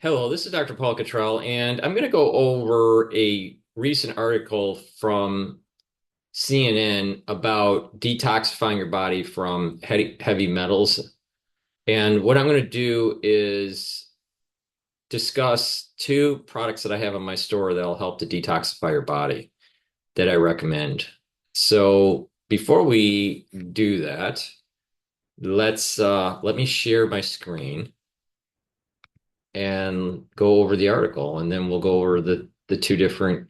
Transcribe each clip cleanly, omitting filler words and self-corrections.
Hello, this is Dr. Paul Cottrell, and I'm going to go over a recent article from CNN about detoxifying your body from heavy metals. And what I'm going to do is discuss two products that I have in my store that'll help to detoxify your body that I recommend. So before we do that, let me share my screen and go over the article, and then we'll go over the two different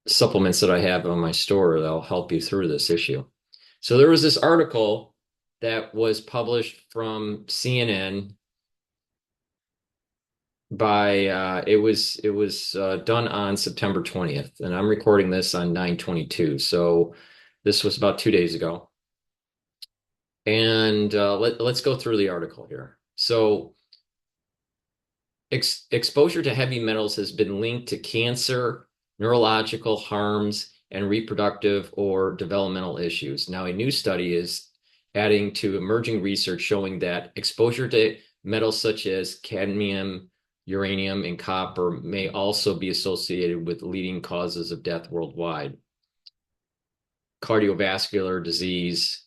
supplements that I have on my store that'll help you through this issue. So there was this article that was published from CNN by it was done on September 20th, and I'm recording this on 9/22. So this was about 2 days ago. And let's go through the article here. So exposure to heavy metals has been linked to cancer, neurological harms, and reproductive or developmental issues. Now, a new study is adding to emerging research showing that exposure to metals such as cadmium, uranium, and copper may also be associated with leading causes of death worldwide. Cardiovascular disease,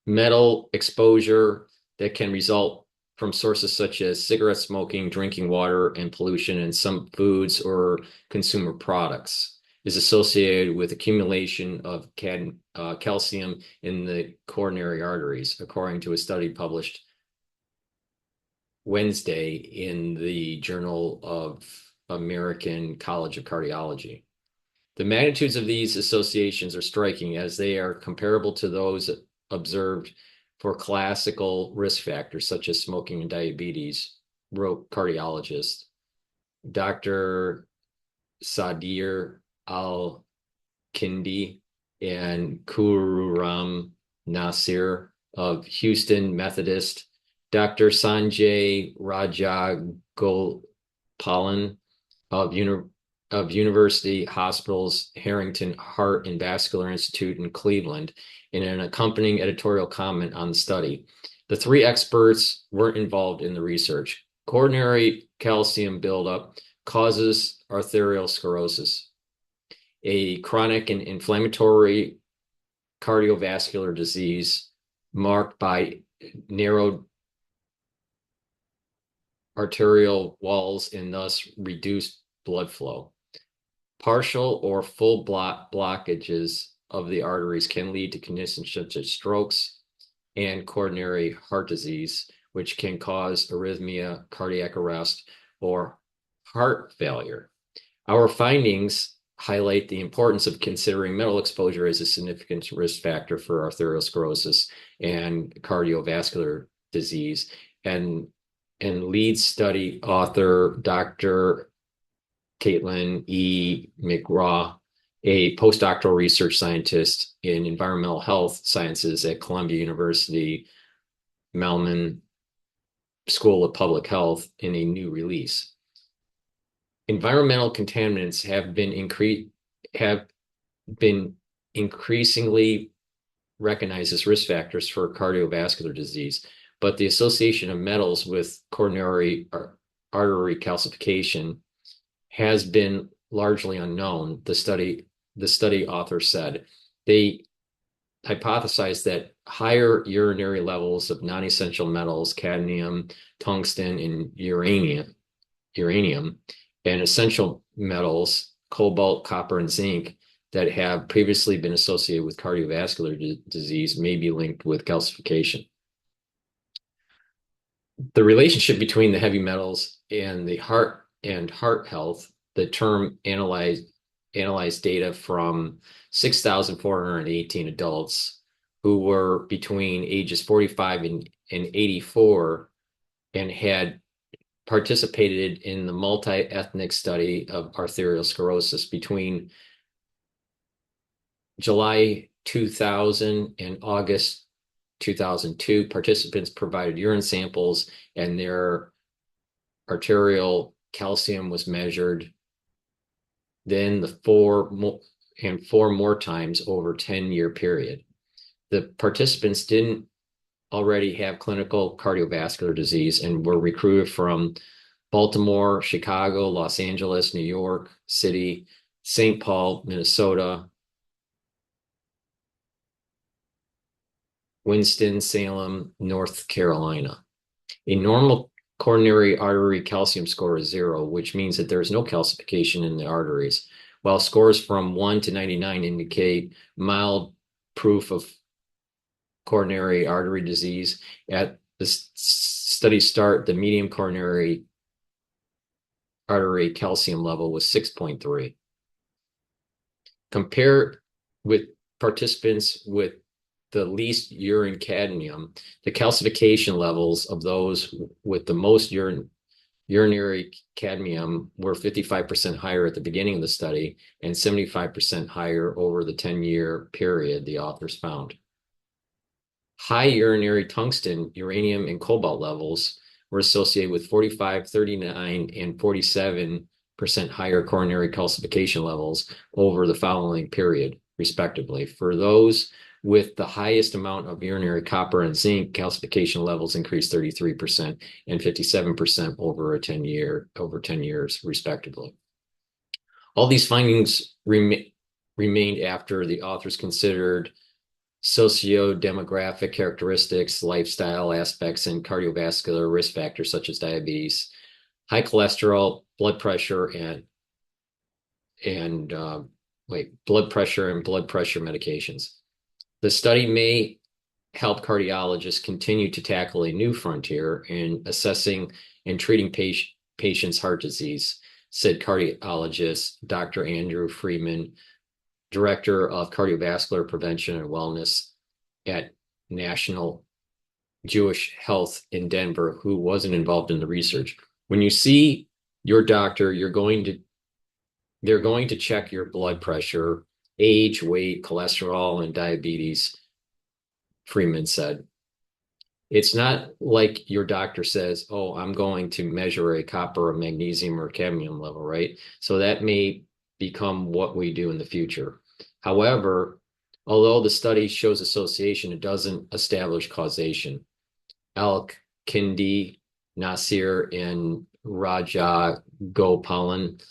metal exposure that can result from sources such as cigarette smoking, drinking water, and pollution in some foods or consumer products is associated with accumulation of calcium in the coronary arteries, according to a study published Wednesday in the Journal of American College of Cardiology. The magnitudes of these associations are striking as they are comparable to those observed for classical risk factors such as smoking and diabetes, wrote cardiologist Dr. Sadir Al-Kindi and Kururam Nasir of Houston Methodist, Dr. Sanjay Rajagopalan of University Hospital's Harrington Heart and Vascular Institute in Cleveland in an accompanying editorial comment on the study. The three experts weren't involved in the research. Coronary calcium buildup causes arteriosclerosis, a chronic and inflammatory cardiovascular disease marked by narrowed arterial walls and thus reduced blood flow. Partial or full blockages of the arteries can lead to conditions such as strokes and coronary heart disease, which can cause arrhythmia, cardiac arrest, or heart failure. Our findings highlight the importance of considering metal exposure as a significant risk factor for arteriosclerosis and cardiovascular disease. And lead study author Dr. Caitlin E. McGraw, a postdoctoral research scientist in environmental health sciences at Columbia University Mailman School of Public Health, in a new release. Environmental contaminants have been increasingly recognized as risk factors for cardiovascular disease, but the association of metals with coronary artery calcification has been largely unknown, the study author said. They hypothesized that higher urinary levels of non-essential metals, cadmium, tungsten, and uranium, and essential metals, cobalt, copper, and zinc, that have previously been associated with cardiovascular disease may be linked with calcification. The relationship between the heavy metals and the heart health, the term analyzed data from 6,418 adults who were between ages 45 and 84 and had participated in the multi-ethnic study of arteriosclerosis between July 2000 and August 2002. Participants provided urine samples and their arterial calcium was measured. Then four more times over a 10-year period. The participants didn't already have clinical cardiovascular disease and were recruited from Baltimore, Chicago, Los Angeles, New York City, St. Paul, Minnesota, Winston-Salem, North Carolina. A normal coronary artery calcium score is 0, which means that there is no calcification in the arteries, while scores from 1 to 99 indicate mild proof of coronary artery disease. At the study start, the median coronary artery calcium level was 6.3. Compare with participants with the least urine cadmium, the calcification levels of those with the most urinary cadmium were 55% higher at the beginning of the study and 75% higher over the 10-year period, the authors found. High urinary tungsten, uranium, and cobalt levels were associated with 45, 39, and 47% higher coronary calcification levels over the following period, respectively. For those with the highest amount of urinary copper and zinc, calcification levels increased 33% and 57% over 10 years, respectively. All these findings remained after the authors considered socio-demographic characteristics, lifestyle aspects, and cardiovascular risk factors such as diabetes, high cholesterol, blood pressure, and blood pressure medications. The study may help cardiologists continue to tackle a new frontier in assessing and treating patients' heart disease, said cardiologist Dr. Andrew Freeman, Director of Cardiovascular Prevention and Wellness at National Jewish Health in Denver, who wasn't involved in the research. When you see your doctor, they're going to check your blood pressure, age, weight, cholesterol, and diabetes, Freeman said. It's not like your doctor says, oh, I'm going to measure a copper, a magnesium, or cadmium level, right? So that may become what we do in the future. However, although the study shows association, it doesn't establish causation. Al-Kindi, Nasir, and Raja Gopalan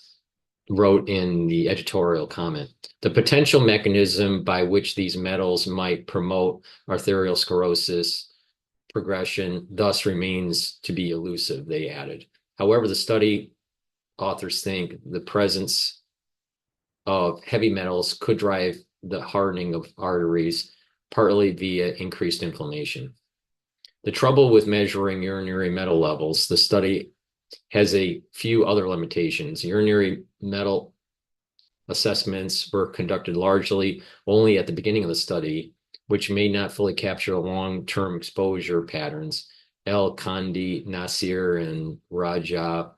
wrote in the editorial comment, the potential mechanism by which these metals might promote arteriosclerosis progression thus remains to be elusive, they added. However, the study authors think the presence of heavy metals could drive the hardening of arteries, partly via increased inflammation. The trouble with measuring urinary metal levels, the study has a few other limitations. Urinary metal assessments were conducted largely only at the beginning of the study, which may not fully capture long-term exposure patterns. El-Kandi, Nasir, and Raja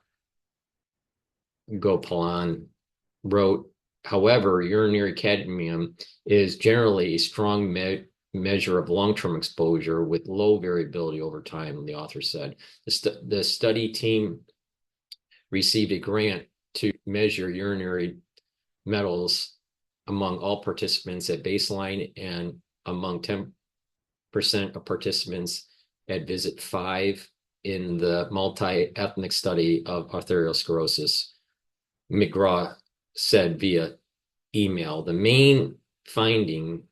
Gopalan wrote, however, urinary cadmium is generally a strong measure of long-term exposure with low variability over time, the author said. The study team received a grant to measure urinary metals among all participants at baseline and among 10% of participants at visit 5 in the multi-ethnic study of arteriosclerosis, McGraw said via email. The main findings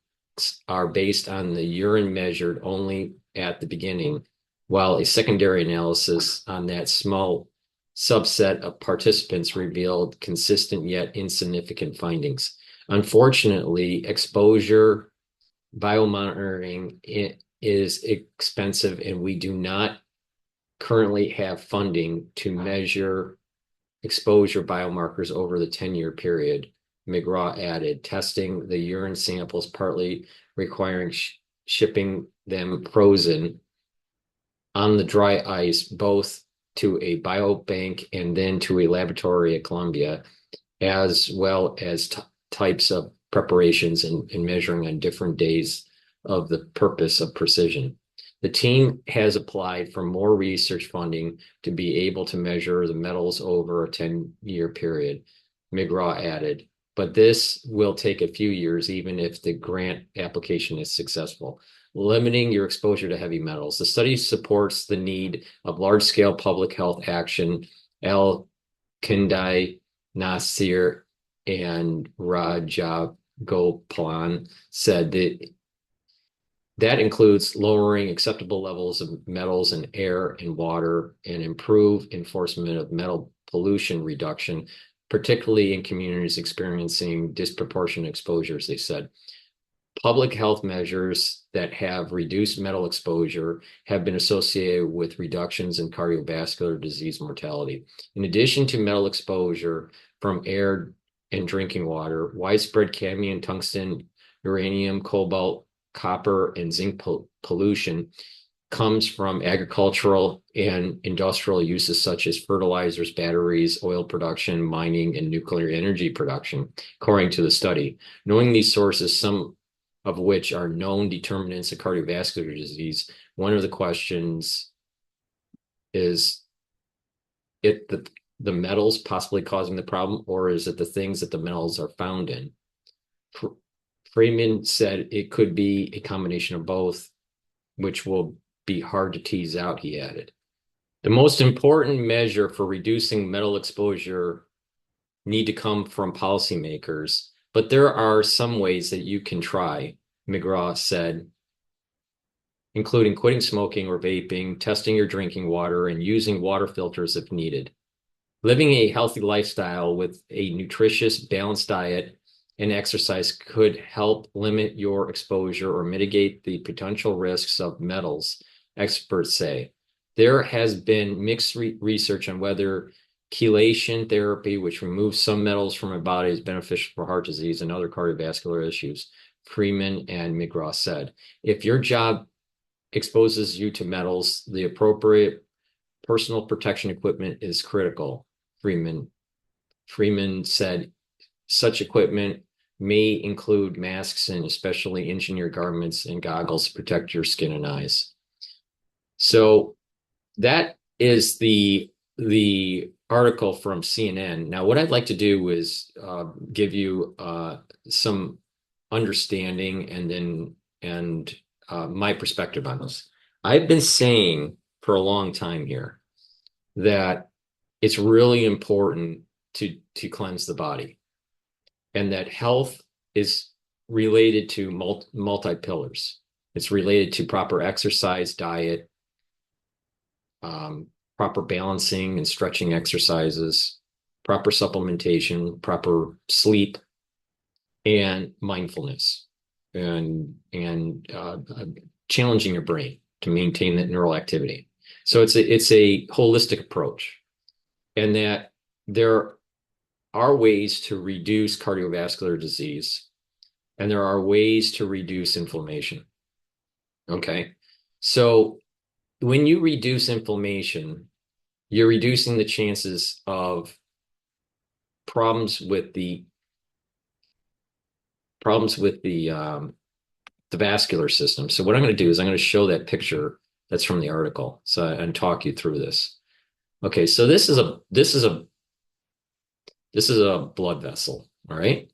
are based on the urine measured only at the beginning, while a secondary analysis on that small subset of participants revealed consistent yet insignificant findings. Unfortunately, exposure biomonitoring is expensive, and we do not currently have funding to measure exposure biomarkers over the 10-year period, McGraw added, testing the urine samples partly requiring shipping them frozen on the dry ice, both to a biobank and then to a laboratory at Columbia, as well as types of preparations and measuring on different days of the purpose of precision. The team has applied for more research funding to be able to measure the metals over a 10-year period, McGraw added, but this will take a few years even if the grant application is successful. Limiting your exposure to heavy metals. The study supports the need of large-scale public health action Al-Kindi, Nasir, and Rajagopalan said that that includes lowering acceptable levels of metals in air and water and improve enforcement of metal pollution reduction, particularly in communities experiencing disproportionate exposures, they said. Public health measures that have reduced metal exposure have been associated with reductions in cardiovascular disease mortality. In addition to metal exposure from air and drinking water, widespread cadmium, tungsten, uranium, cobalt, copper, and zinc pollution comes from agricultural and industrial uses such as fertilizers, batteries, oil production, mining, and nuclear energy production, according to the study. Knowing these sources, some of which are known determinants of cardiovascular disease, one of the questions is it the metals possibly causing the problem, or is it the things that the metals are found in? Freeman said it could be a combination of both, which will be hard to tease out, he added. The most important measure for reducing metal exposure need to come from policymakers, but there are some ways that you can try, McGraw said, including quitting smoking or vaping, testing your drinking water, and using water filters if needed. Living a healthy lifestyle with a nutritious, balanced diet and exercise could help limit your exposure or mitigate the potential risks of metals, experts say. There has been mixed research on whether chelation therapy, which removes some metals from a body, is beneficial for heart disease and other cardiovascular issues, Freeman and McGraw said. If your job exposes you to metals, the appropriate personal protection equipment is critical, Freeman said. Such equipment may include masks and especially engineered garments and goggles to protect your skin and eyes. So that is the article from CNN. Now, what I'd like to do is give you some understanding and my perspective on this. I've been saying for a long time here that it's really important to cleanse the body, and that health is related to multi-pillars. It's related to proper exercise, diet, proper balancing and stretching exercises, proper supplementation, proper sleep, and mindfulness, and challenging your brain to maintain that neural activity. So it's a holistic approach, and that there are ways to reduce cardiovascular disease, and there are ways to reduce inflammation. Okay, so when you reduce inflammation, you're reducing the chances of problems with the vascular system. So what I'm going to do is I'm going to show that picture that's from the article, so and talk you through this. Okay, so this is a blood vessel, all right,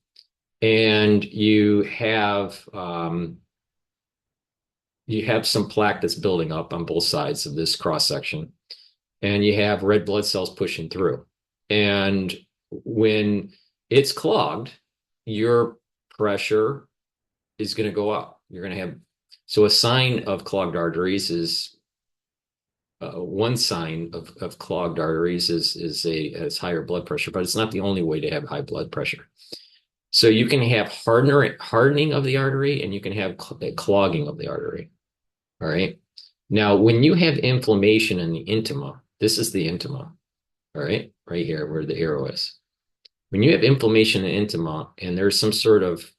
and you have some plaque that's building up on both sides of this cross section, and you have red blood cells pushing through. And when it's clogged, your pressure is going to go up. You're going to have, so a sign of clogged arteries is one sign of clogged arteries is higher blood pressure, but it's not the only way to have high blood pressure. So you can have hardening of the artery, and you can have clogging of the artery. All right. Now, when you have inflammation in the intima, this is the intima, all right, right here where the arrow is. When you have inflammation in the intima and there's some sort of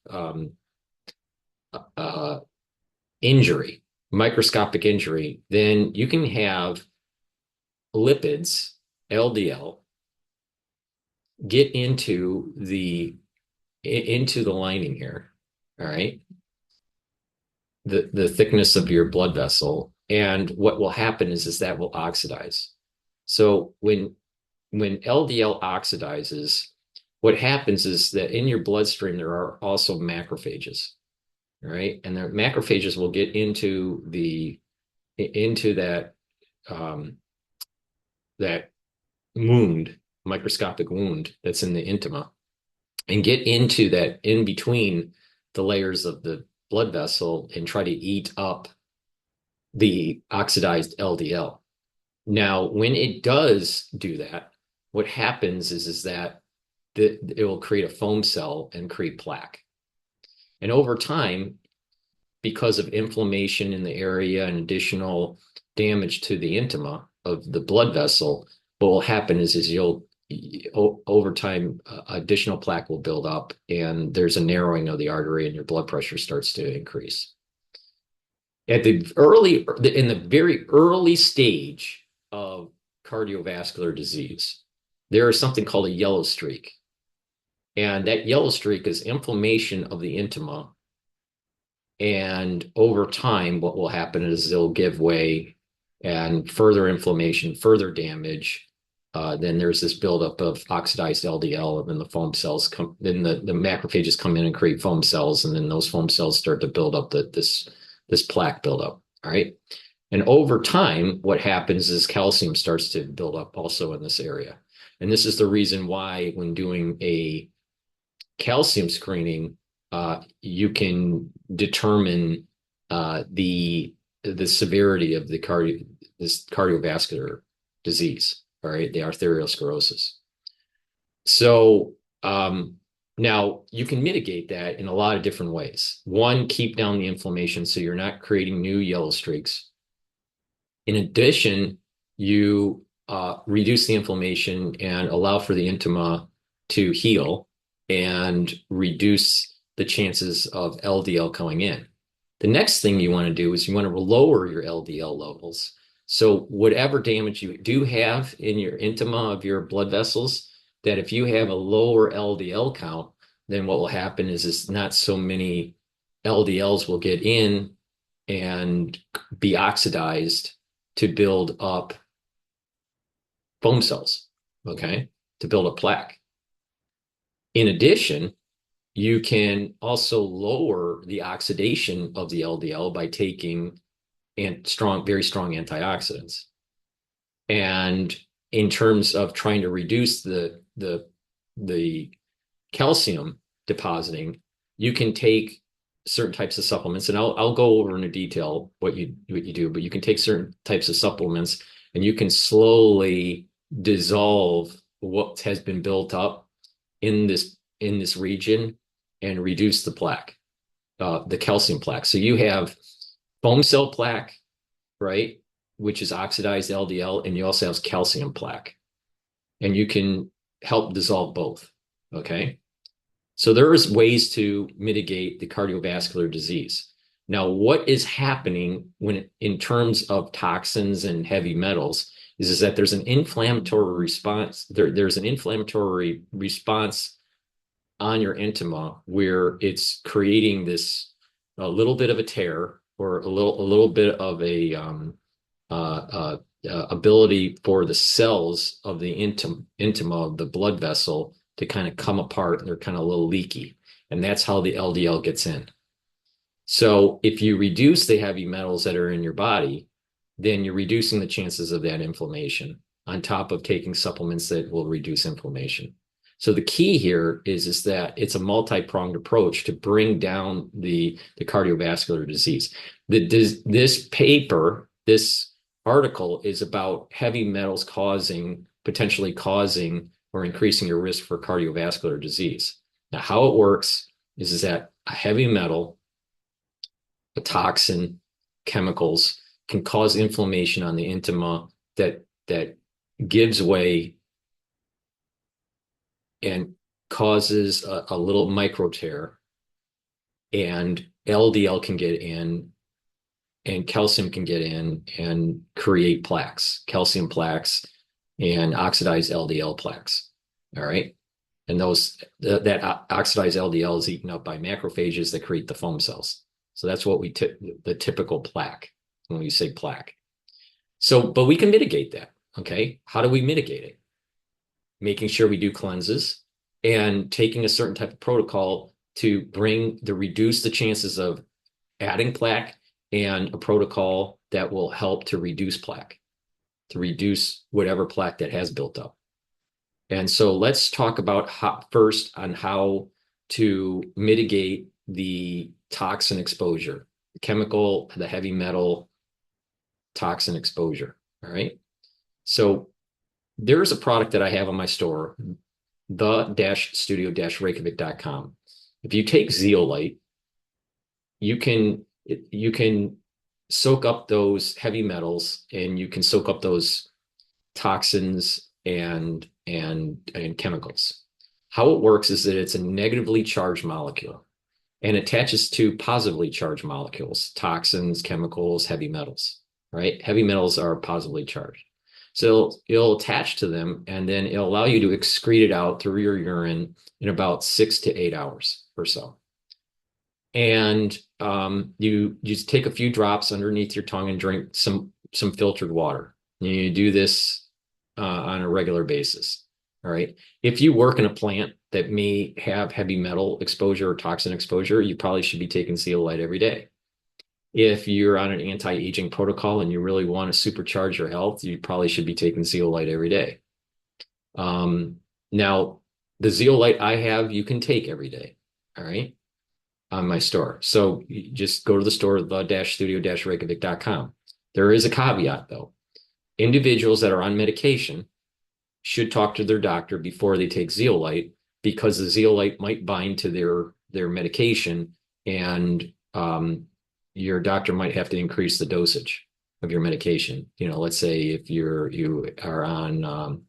injury, microscopic injury, then you can have lipids, LDL, get into the lining here, all right, the thickness of your blood vessel, and what will happen is that will oxidize. So when LDL oxidizes, what happens is that in your bloodstream there are also macrophages, all right, and the macrophages will get into that wound, microscopic wound that's in the intima, and get into that in between the layers of the blood vessel and try to eat up the oxidized LDL. Now, when it does do that, what happens is that it will create a foam cell and create plaque. And over time, because of inflammation in the area and additional damage to the intima of the blood vessel, what will happen is you'll over time additional plaque will build up and there's a narrowing of the artery and your blood pressure starts to increase. At the in the very early stage of cardiovascular disease, there is something called a yellow streak. And that yellow streak is inflammation of the intima. And over time, what will happen is they'll give way and further inflammation, further damage. Then there's this buildup of oxidized LDL, and then the foam cells come, then the macrophages come in and create foam cells, and then those foam cells start to build up this plaque buildup. All right. And over time, what happens is calcium starts to build up also in this area. And this is the reason why when doing a calcium screening, you can determine the severity of this cardiovascular disease, all right, the arteriosclerosis. So now you can mitigate that in a lot of different ways. One, keep down the inflammation so you're not creating new yellow streaks. In addition, you reduce the inflammation and allow for the intima to heal and reduce the chances of LDL coming in. The next thing you want to do is you want to lower your LDL levels. So whatever damage you do have in your intima of your blood vessels, that if you have a lower LDL count, then what will happen is not so many LDLs will get in and be oxidized to build up foam cells, okay, to build up plaque. In addition, you can also lower the oxidation of the LDL by taking very strong antioxidants. And in terms of trying to reduce the calcium depositing, you can take certain types of supplements, and I'll go over in detail what you do, but you can take certain types of supplements and you can slowly dissolve what has been built up in this region and reduce the plaque, the calcium plaque. So you have foam cell plaque, right, which is oxidized LDL, and you also have calcium plaque, and you can help dissolve both. Okay. So there is ways to mitigate the cardiovascular disease. Now, what is happening when in terms of toxins and heavy metals is that there's an inflammatory response. There's an inflammatory response on your intima where it's creating this a little bit of a tear or a little bit of a ability for the cells of the intima of the blood vessel to kind of come apart, and they're kind of a little leaky. And that's how the LDL gets in. So if you reduce the heavy metals that are in your body, then you're reducing the chances of that inflammation on top of taking supplements that will reduce inflammation. So the key here is that it's a multi-pronged approach to bring down the cardiovascular disease. This paper, this article is about heavy metals potentially causing or increasing your risk for cardiovascular disease. Now, how it works is that a heavy metal, a toxin, chemicals can cause inflammation on the intima that gives way and causes a little micro tear, and LDL can get in and calcium can get in and create plaques, calcium plaques and oxidized LDL plaques. All right. And that oxidized LDL is eaten up by macrophages that create the foam cells. So that's what the typical plaque when we say plaque. So, but we can mitigate that. Okay. How do we mitigate it? Making sure we do cleanses and taking a certain type of protocol to reduce the chances of adding plaque, and a protocol that will help to reduce plaque, to reduce whatever plaque that has built up. And so let's talk about first on how to mitigate the toxin exposure, the chemical, the heavy metal toxin exposure. All right. So there's a product that I have on my store, the-studio-reykjavik.com. If you take zeolite, you can soak up those heavy metals, and you can soak up those toxins and chemicals. How it works is that it's a negatively charged molecule and attaches to positively charged molecules, toxins, chemicals, heavy metals, right? Heavy metals are positively charged. So it'll attach to them, and then it'll allow you to excrete it out through your urine in about 6 to 8 hours or so. And you just take a few drops underneath your tongue and drink some filtered water. You do this on a regular basis. All right. If you work in a plant that may have heavy metal exposure or toxin exposure, you probably should be taking zeolite every day. If you're on an anti-aging protocol and you really want to supercharge your health, you probably should be taking zeolite every day. Now, the zeolite I have, you can take every day. All right. On my store. So you just go to the store, the-studio-reykjavik.com. There is a caveat though. Individuals that are on medication should talk to their doctor before they take zeolite, because the zeolite might bind to their medication, and your doctor might have to increase the dosage of your medication. Let's say if you are on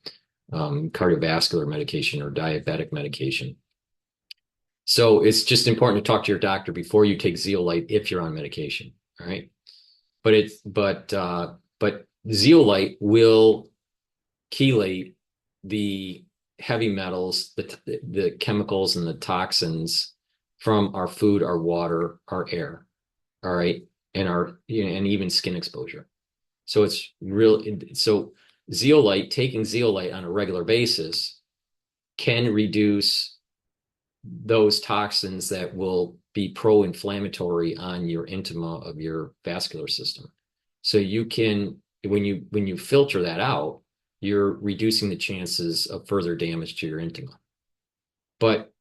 cardiovascular medication or diabetic medication. So it's just important to talk to your doctor before you take zeolite if you're on medication. All right. But zeolite will chelate the heavy metals, the chemicals and the toxins from our food, our water, our air. All right. And and even skin exposure. So taking zeolite on a regular basis can reduce those toxins that will be pro-inflammatory on your intima of your vascular system. So you can, when you filter that out, you're reducing the chances of further damage to your intima. But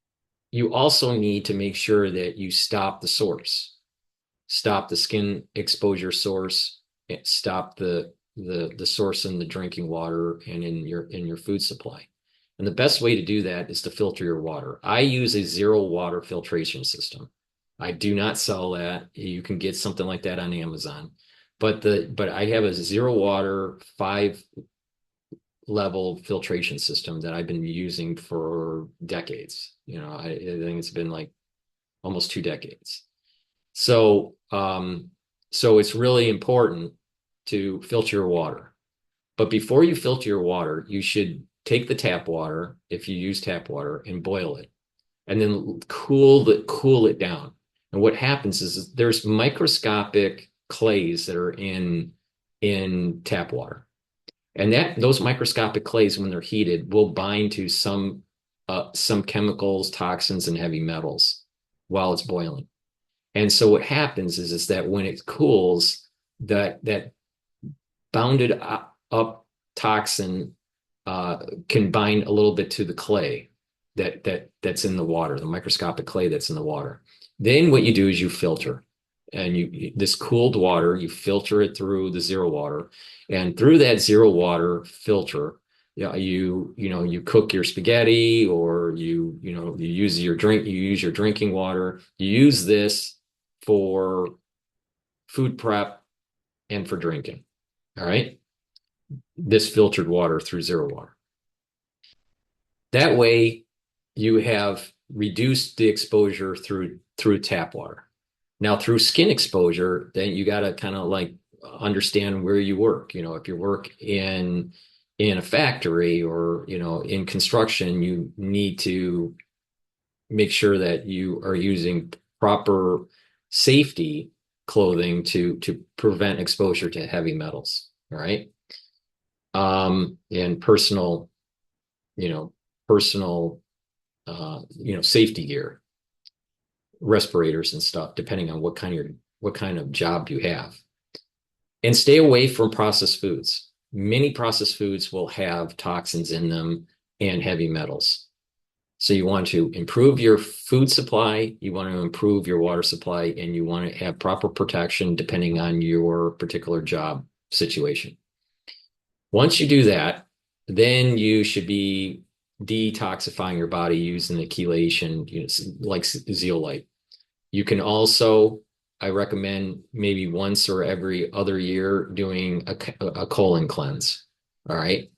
you also need to make sure that you stop the source, stop the skin exposure source, stop the source in the drinking water and in your food supply. And the best way to do that is to filter your water. I use a zero water filtration system. I do not sell that. You can get something like that on Amazon. But I have a zero water 5-level filtration system that I've been using for decades. I think it's been like almost 2 decades. So it's really important to filter your water. But before you filter your water, you should take the tap water, if you use tap water, and boil it, and then cool it down. And what happens is there's microscopic clays that are in tap water, and those microscopic clays, when they're heated, will bind to some chemicals, toxins, and heavy metals while it's boiling. And so what happens is that when it cools, that bounded up toxin can bind a little bit to the clay that's in the water, the microscopic clay that's in the water. Then what you do is you filter, and this cooled water, you filter it through the zero water, and through that zero water filter, you cook your spaghetti, or you use your drinking water. You use this for food prep and for drinking. All right. This filtered water through zero water. That way you have reduced the exposure through tap water. Now, through skin exposure, then you got to kind of like understand where you work. If you work in a factory or in construction, you need to make sure that you are using proper safety clothing to prevent exposure to heavy metals. All right. And personal safety gear, respirators and stuff, depending on what kind of job you have. And stay away from processed foods. Many processed foods will have toxins in them, and heavy metals. So you want to improve your food supply, you want to improve your water supply, and you want to have proper protection depending on your particular job situation. Once you do that, then you should be detoxifying your body using the chelation, like zeolite. You can also, I recommend maybe once or every other year doing a colon cleanse. All right.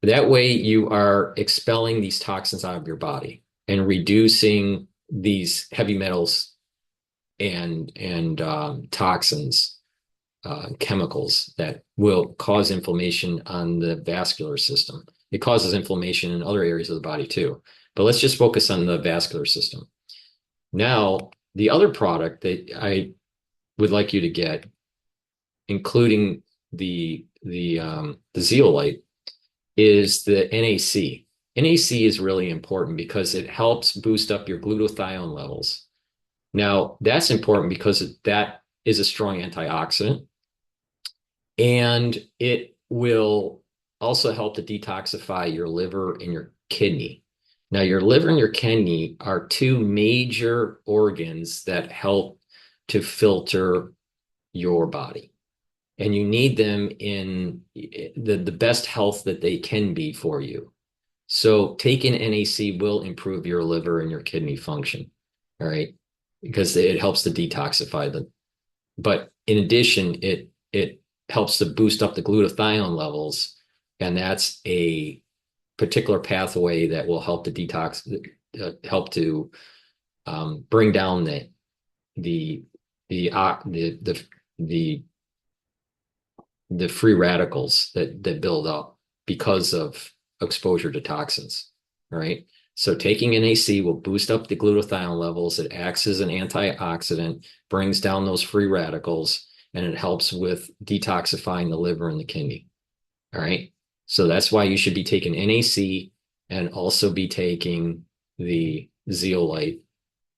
That way you are expelling these toxins out of your body and reducing these heavy metals and toxins, chemicals that will cause inflammation on the vascular system. It causes inflammation in other areas of the body too. But let's just focus on the vascular system. Now, the other product that I would like you to get, including the zeolite, is the NAC. NAC is really important because it helps boost up your glutathione levels. Now, that's important because that is a strong antioxidant, and it will also help to detoxify your liver and your kidney. Now, your liver and your kidney are two major organs that help to filter your body. And you need them in the best health that they can be for you. So taking NAC will improve your liver and your kidney function, all right? Because it helps to detoxify them. But in addition, it helps to boost up the glutathione levels, and that's a particular pathway that will help to detox, help to bring down the free radicals that build up because of exposure to toxins. All right. So taking NAC will boost up the glutathione levels. It acts as an antioxidant, brings down those free radicals, and it helps with detoxifying the liver and the kidney. All right. So that's why you should be taking NAC and also be taking the zeolite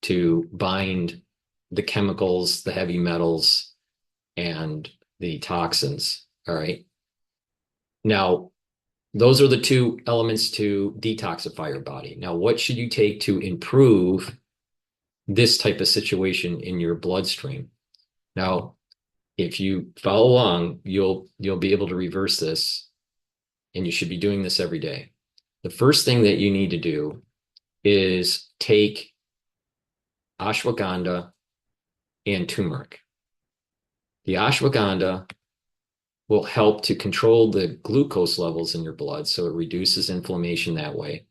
to bind the chemicals, the heavy metals, and the toxins. All right. Now, those are the two elements to detoxify your body. Now, what should you take to improve this type of situation in your bloodstream? Now, if you follow along, you'll be able to reverse this, and you should be doing this every day. The first thing that you need to do is take ashwagandha and turmeric. The ashwagandha will help to control the glucose levels in your blood, so it reduces inflammation that way.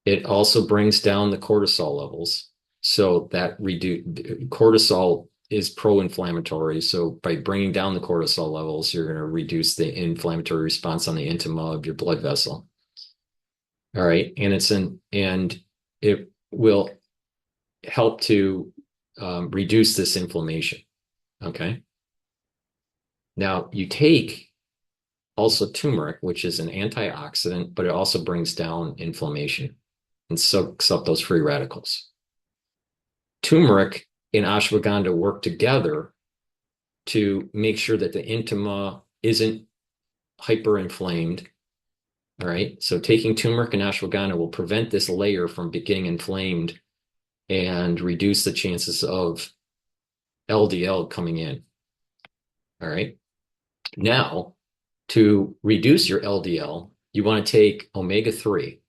It also brings down the cortisol levels, so that cortisol is pro-inflammatory. So by bringing down the cortisol levels, you're going to reduce the inflammatory response on the intima of your blood vessel. All right, and it will help to reduce this inflammation. Okay. Now you take also turmeric, which is an antioxidant, but it also brings down inflammation and soaks up those free radicals. Turmeric and ashwagandha work together to make sure that the intima isn't hyperinflamed. All right. So taking turmeric and ashwagandha will prevent this layer from getting inflamed and reduce the chances of LDL coming in. All right. Now, to reduce your LDL, you want to take omega-3.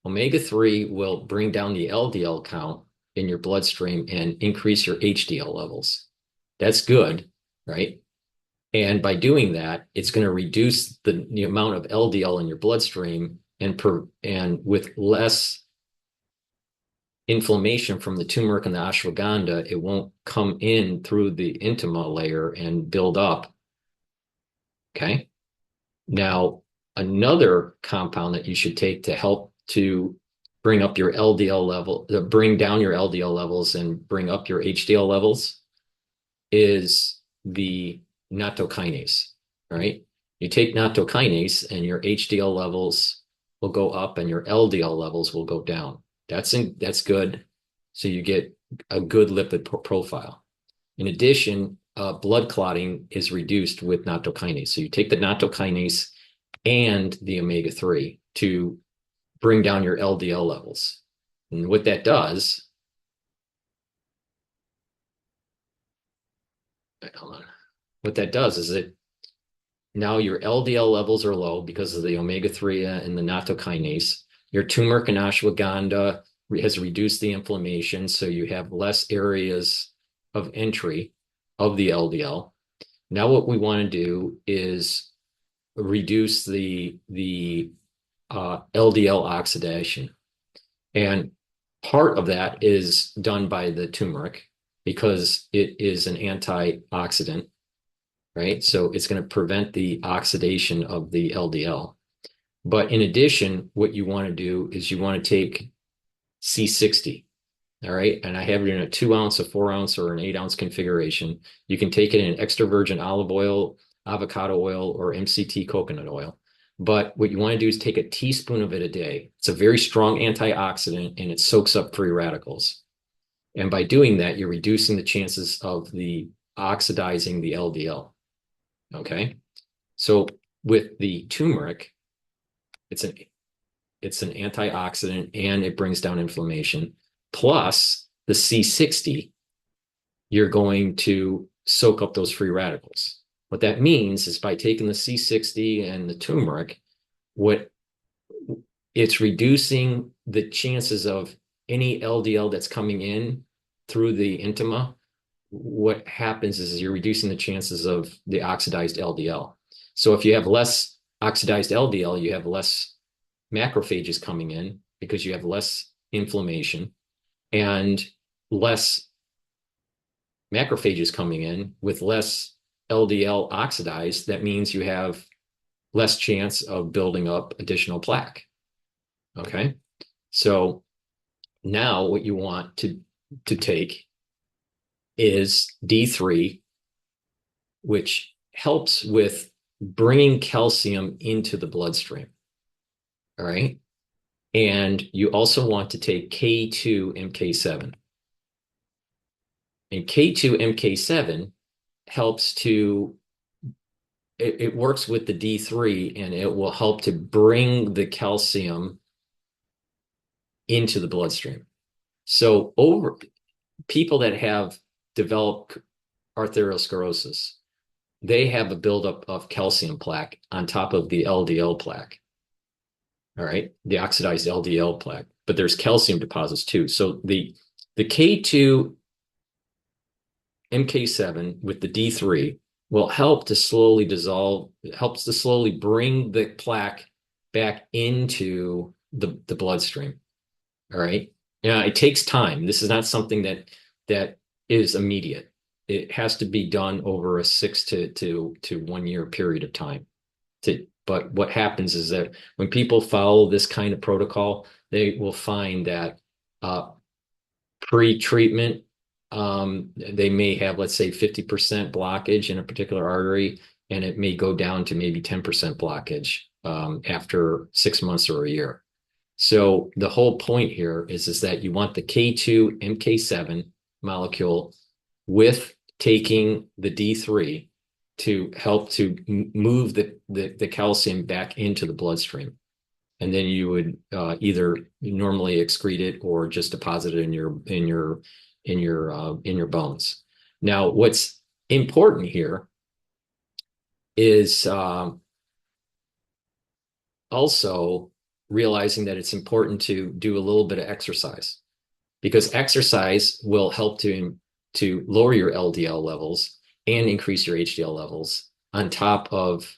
Omega-3 will bring down the LDL count in your bloodstream and increase your HDL levels. That's good, right? And by doing that, it's going to reduce the amount of LDL in your bloodstream, and with less inflammation from the turmeric and the ashwagandha, it won't come in through the intima layer and build up. Okay. Now, another compound that you should take to help to bring up your LDL level, bring down your LDL levels and bring up your HDL levels is the nattokinase, right? You take nattokinase and your HDL levels will go up and your LDL levels will go down. That's good. So you get a good lipid profile. In addition, blood clotting is reduced with nattokinase. So you take the nattokinase and the omega-3 to bring down your LDL levels. And what that does, hold on. What that does is it now your LDL levels are low because of the omega-3 and the nattokinase. Your turmeric and ashwagandha has reduced the inflammation, so you have less areas of entry of the LDL. Now what we want to do is reduce the LDL oxidation. And part of that is done by the turmeric because it is an antioxidant, right? So it's going to prevent the oxidation of the LDL. But in addition, what you want to do is you want to take C60, all right? And I have it in a 2-ounce, a 4-ounce, or an 8-ounce configuration. You can take it in extra virgin olive oil, avocado oil, or MCT coconut oil. But what you want to do is take a teaspoon of it a day. It's a very strong antioxidant and it soaks up free radicals. And by doing that, you're reducing the chances of the oxidizing the LDL. Okay. So with the turmeric, it's an antioxidant and it brings down inflammation. Plus the C60, you're going to soak up those free radicals. What that means is by taking the C60 and the turmeric, what it's reducing the chances of any LDL that's coming in through the intima. What happens is you're reducing the chances of the oxidized LDL. So if you have less oxidized LDL, you have less macrophages coming in because you have less inflammation, and less macrophages coming in with less LDL oxidized. That means you have less chance of building up additional plaque. Okay. So now what you want to take is D3, which helps with bringing calcium into the bloodstream. All right. And you also want to take K2-MK7. And K2-MK7 helps to, it works with the D3 and it will help to bring the calcium into the bloodstream. So over people that have developed arteriosclerosis, they have a buildup of calcium plaque on top of the LDL plaque. All right, the oxidized LDL plaque, but there's calcium deposits too. So the K2-MK7 with the D3 will help to slowly dissolve, helps to slowly bring the plaque back into the bloodstream. All right. Now it takes time. This is not something that is immediate. It has to be done over a 6 to 1 year period of time. But what happens is that when people follow this kind of protocol, they will find that pre-treatment, they may have, let's say, 50% blockage in a particular artery, and it may go down to maybe 10% blockage after 6 months or a year. So the whole point here is that you want the K2-MK7 molecule with taking the D3 to help to move the calcium back into the bloodstream. And then you would either normally excrete it or just deposit it in your bones. Now, what's important here is also realizing that it's important to do a little bit of exercise, because exercise will help to lower your LDL levels and increase your HDL levels on top of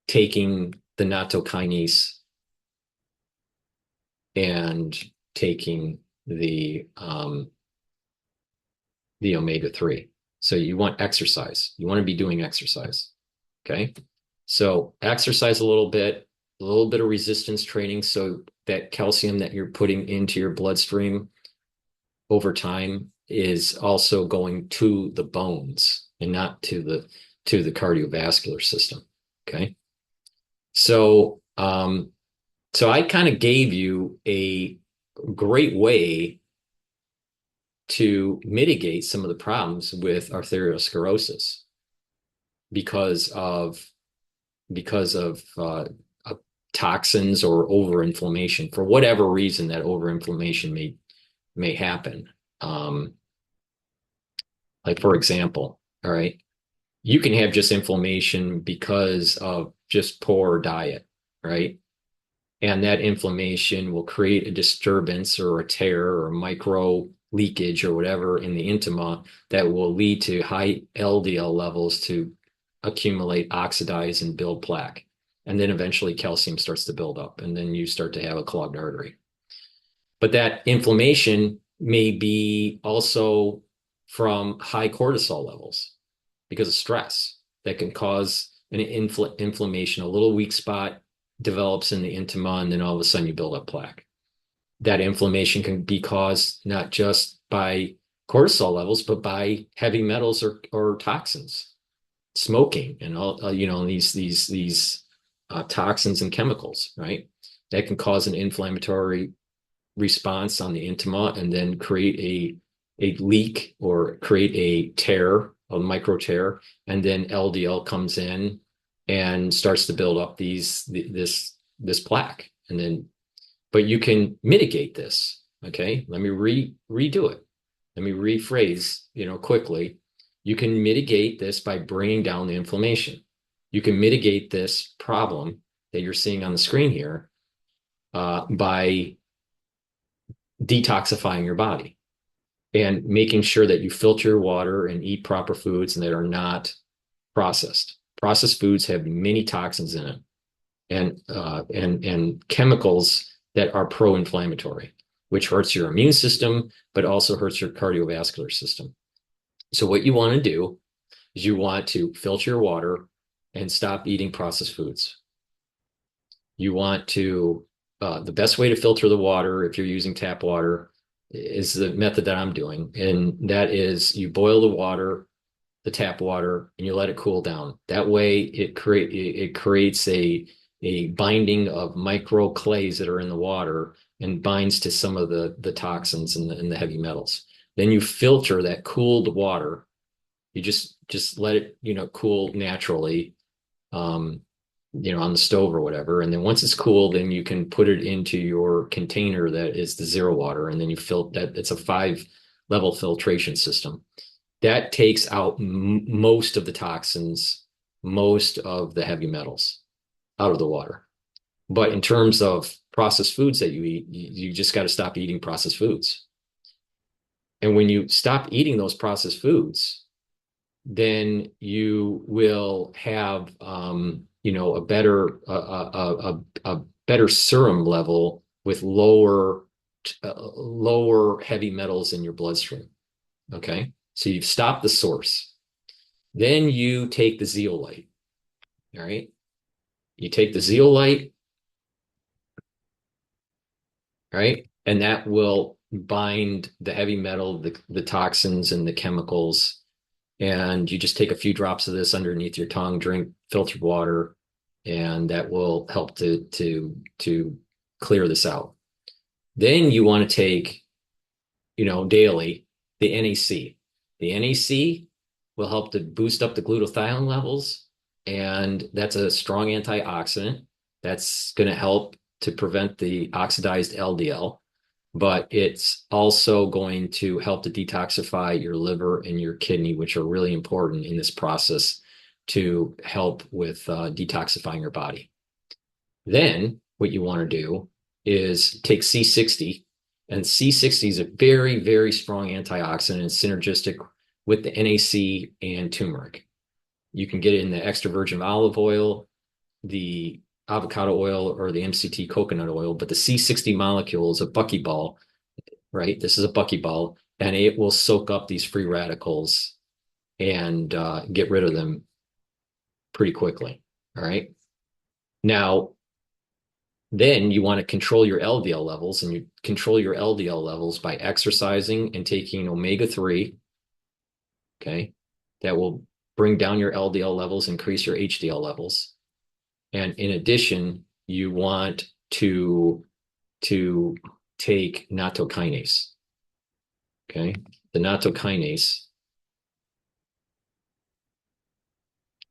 taking the nattokinase and taking the omega-3. So you want exercise. You want to be doing exercise. Okay. So exercise a little bit of resistance training, so that calcium that you're putting into your bloodstream over time is also going to the bones and not to the cardiovascular system. Okay. So I kind of gave you a great way to mitigate some of the problems with arteriosclerosis because of toxins or overinflammation for whatever reason that overinflammation may happen. Like for example, all right, you can have just inflammation because of just poor diet, right? And that inflammation will create a disturbance or a tear or micro leakage or whatever in the intima that will lead to high LDL levels to accumulate, oxidize, and build plaque. And then eventually calcium starts to build up, and then you start to have a clogged artery. But that inflammation may be also from high cortisol levels because of stress that can cause an inflammation. A little weak spot develops in the intima, and then all of a sudden you build up plaque. That inflammation can be caused not just by cortisol levels, but by heavy metals or toxins, smoking, and all these toxins and chemicals, right? That can cause an inflammatory response on the intima and then create a leak or create a tear, a micro tear, and then LDL comes in and starts to build up this plaque. And then, but you can mitigate this. Okay, let me redo it. Let me rephrase, quickly. You can mitigate this by bringing down the inflammation. You can mitigate this problem that you're seeing on the screen here by detoxifying your body and making sure that you filter your water and eat proper foods and that are not processed. Processed foods have many toxins in it and chemicals that are pro-inflammatory, which hurts your immune system, but also hurts your cardiovascular system. So what you want to do is you want to filter your water and stop eating processed foods. You want to, the best way to filter the water, if you're using tap water, is the method that I'm doing. And that is you boil the water, the tap water, and you let it cool down. That way it creates a binding of micro clays that are in the water and binds to some of the toxins and the heavy metals. Then you filter that cooled water. You just let it, cool naturally, on the stove or whatever. And then once it's cool, then you can put it into your container that is the zero water. And then you fill that. It's a 5-level filtration system that takes out most of the toxins, most of the heavy metals out of the water. But in terms of processed foods that you eat, you just got to stop eating processed foods. And when you stop eating those processed foods, then you will have a better serum level with lower heavy metals in your bloodstream. Okay, so you've stopped the source. Then you take the zeolite. All right, you take the zeolite, right, and that will bind the heavy metal, the toxins, and the chemicals. And you just take a few drops of this underneath your tongue, drink filtered water, and that will help to clear this out. Then you want to take, daily, the NAC. The NAC will help to boost up the glutathione levels, and that's a strong antioxidant. That's going to help to prevent the oxidized LDL. But it's also going to help to detoxify your liver and your kidney, which are really important in this process to help with detoxifying your body. Then what you want to do is take C60, and C60 is a very, very strong antioxidant and synergistic with the NAC and turmeric. You can get it in the extra virgin olive oil, the avocado oil, or the MCT coconut oil, but the C60 molecule is a buckyball, right? This is a buckyball, and it will soak up these free radicals and get rid of them pretty quickly. All right. Now, then you want to control your LDL levels, and you control your LDL levels by exercising and taking omega-3. Okay. That will bring down your LDL levels, increase your HDL levels. And in addition, you want to take nattokinase. Okay. The nattokinase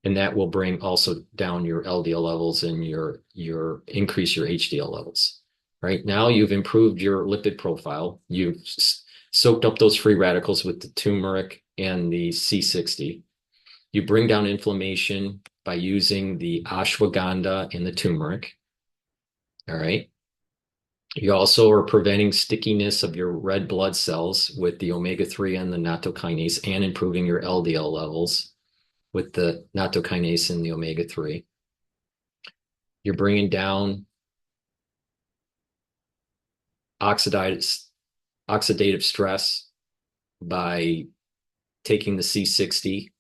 And that will bring also down your LDL levels and your increase your HDL levels. Right now, you've improved your lipid profile. You've soaked up those free radicals with the turmeric and the C60. You bring down inflammation by using the ashwagandha and the turmeric. All right. You also are preventing stickiness of your red blood cells with the omega-3 and the nattokinase and improving your LDL levels with the nattokinase and the omega-3. You're bringing down oxidative stress by taking the C60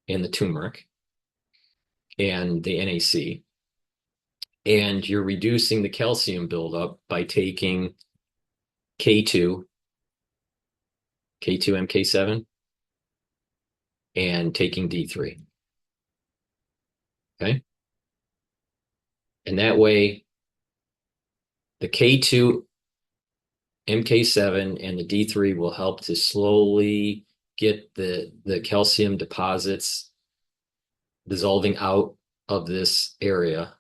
and the turmeric and the NAC. And you're reducing the calcium buildup by taking K2, MK7, and taking D3. Okay. And that way, the K2, MK7, and the D3 will help to slowly get the calcium deposits dissolving out of this area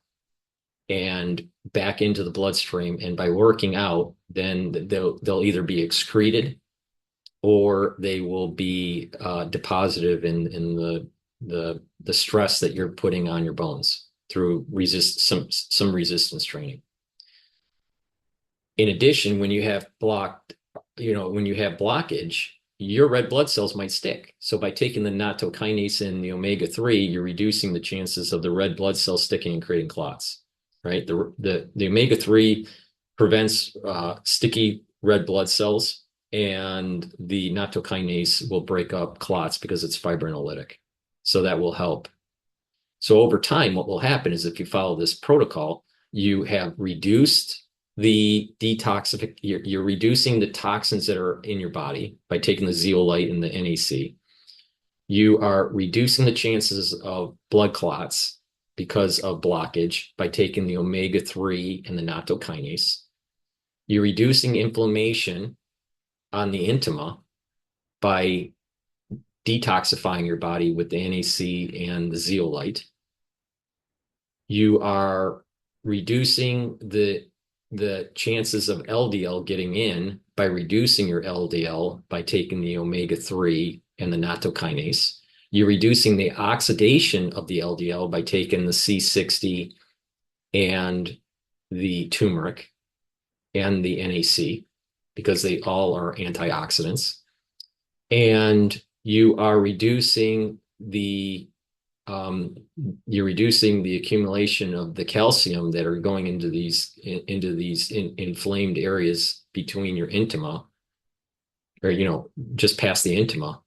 and back into the bloodstream. And by working out, then they'll either be excreted or they will be deposited in the stress that you're putting on your bones through some resistance training. In addition, when you have blockage, your red blood cells might stick. So by taking the nattokinase and the omega-3, you're reducing the chances of the red blood cells sticking and creating clots. Right? The omega-3 prevents sticky red blood cells, and the nattokinase will break up clots because it's fibrinolytic. So that will help. So over time, what will happen is if you follow this protocol, you have reduced the detoxification, you're reducing the toxins that are in your body by taking the zeolite and the NAC. You are reducing the chances of blood clots because of blockage by taking the omega-3 and the nattokinase. You're reducing inflammation on the intima by detoxifying your body with the NAC and the zeolite. You are reducing the chances of LDL getting in by reducing your LDL by taking the omega-3 and the nattokinase. You're reducing the oxidation of the LDL by taking the C60 and the turmeric and the NAC because they all are antioxidants. And you are reducing the accumulation of the calcium that are going into these inflamed areas between your intima, or just past the intima,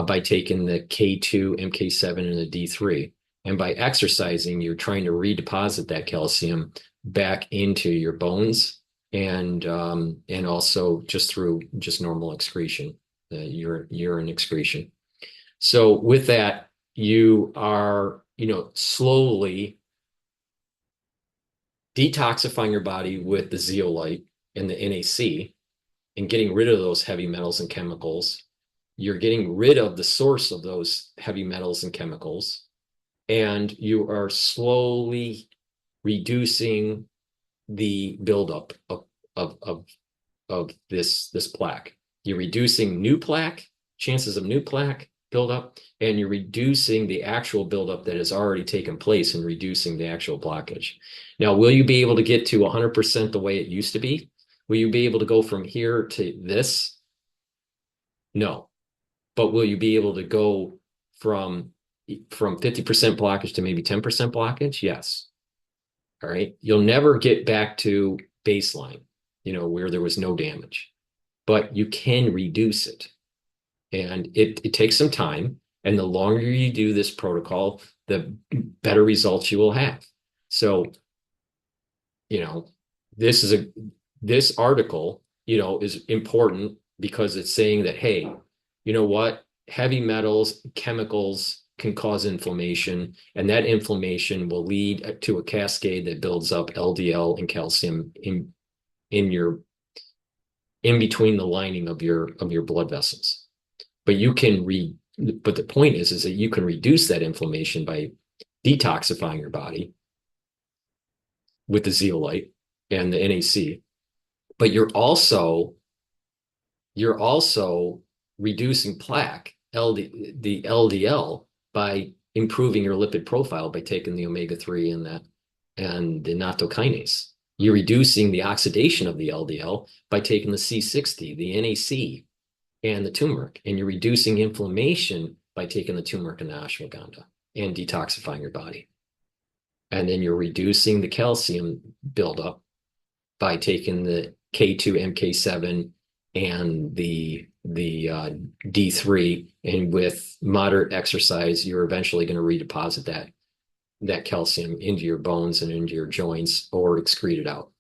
by taking the K2, MK7, and the D3. And by exercising, you're trying to redeposit that calcium back into your bones and also just through just normal excretion, urine excretion. So with that, you are, slowly detoxifying your body with the zeolite and the NAC and getting rid of those heavy metals and chemicals. You're getting rid of the source of those heavy metals and chemicals, and you are slowly reducing the buildup of this plaque. You're reducing new plaque, chances of new plaque buildup, and you're reducing the actual buildup that has already taken place and reducing the actual blockage. Now, will you be able to get to 100% the way it used to be? Will you be able to go from here to this? No. But will you be able to go from 50% blockage to maybe 10% blockage? Yes. All right. You'll never get back to baseline, where there was no damage, but you can reduce it. And it takes some time. And the longer you do this protocol, the better results you will have. So, this article, is important because it's saying that, hey, you know what? Heavy metals, chemicals can cause inflammation, and that inflammation will lead to a cascade that builds up LDL and calcium in between the lining of your blood vessels. But the point is that you can reduce that inflammation by detoxifying your body with the zeolite and the NAC, but you're also reducing plaque, the LDL, by improving your lipid profile by taking the omega-3 and the nattokinase. You're reducing the oxidation of the LDL by taking the C60, the NAC, and the turmeric, and you're reducing inflammation by taking the turmeric and the ashwagandha and detoxifying your body. And then you're reducing the calcium buildup by taking the K2, MK7, and the D3, and with moderate exercise, you're eventually going to redeposit that calcium into your bones and into your joints or excrete it out.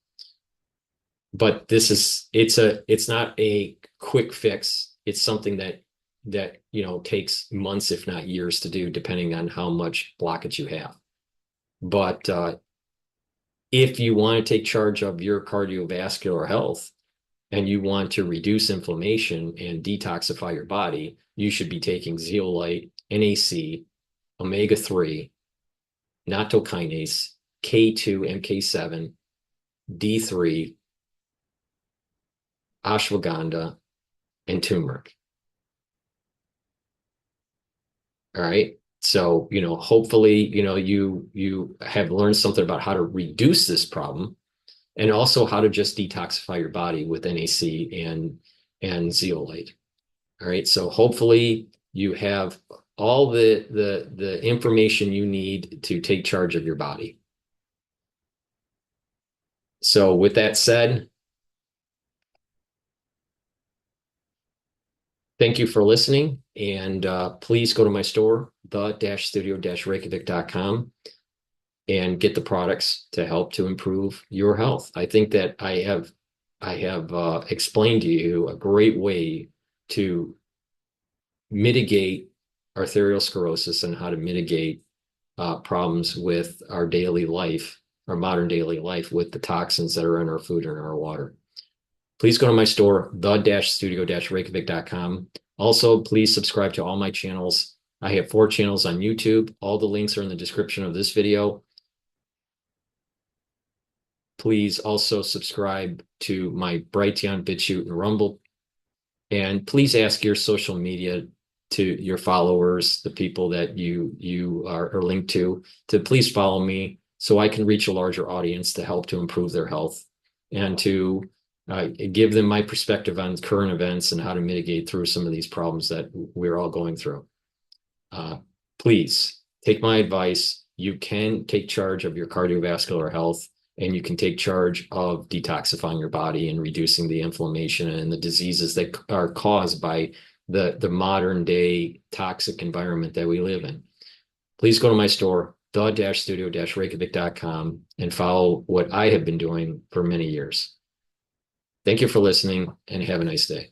But it's not a quick fix. It's something that takes months, if not years, to do, depending on how much blockage you have. But if you want to take charge of your cardiovascular health and you want to reduce inflammation and detoxify your body, you should be taking zeolite, NAC, omega-3, nattokinase, K2, MK7, D3, ashwagandha, and turmeric. All right. So, hopefully, you have learned something about how to reduce this problem and also how to just detoxify your body with NAC and zeolite. All right. So hopefully you have all the information you need to take charge of your body. So with that said, thank you for listening, and please go to my store, the-studio-reykjavik.com, and get the products to help to improve your health. I think that I have explained to you a great way to mitigate arteriosclerosis and how to mitigate problems with our daily life, our modern daily life, with the toxins that are in our food and our water. Please go to my store, the-studio-reykjavik.com. Also, please subscribe to all my channels. I have 4 channels on YouTube. All the links are in the description of this video. Please also subscribe to my Brighteon, Bitchute, and Rumble. And please ask your social media to your followers, the people that you are linked to please follow me so I can reach a larger audience to help to improve their health and to give them my perspective on current events and how to mitigate through some of these problems that we're all going through. Please take my advice. You can take charge of your cardiovascular health, and you can take charge of detoxifying your body and reducing the inflammation and the diseases that are caused by the modern day toxic environment that we live in. Please go to my store, the-studio-reykjavik.com, and follow what I have been doing for many years. Thank you for listening, and have a nice day.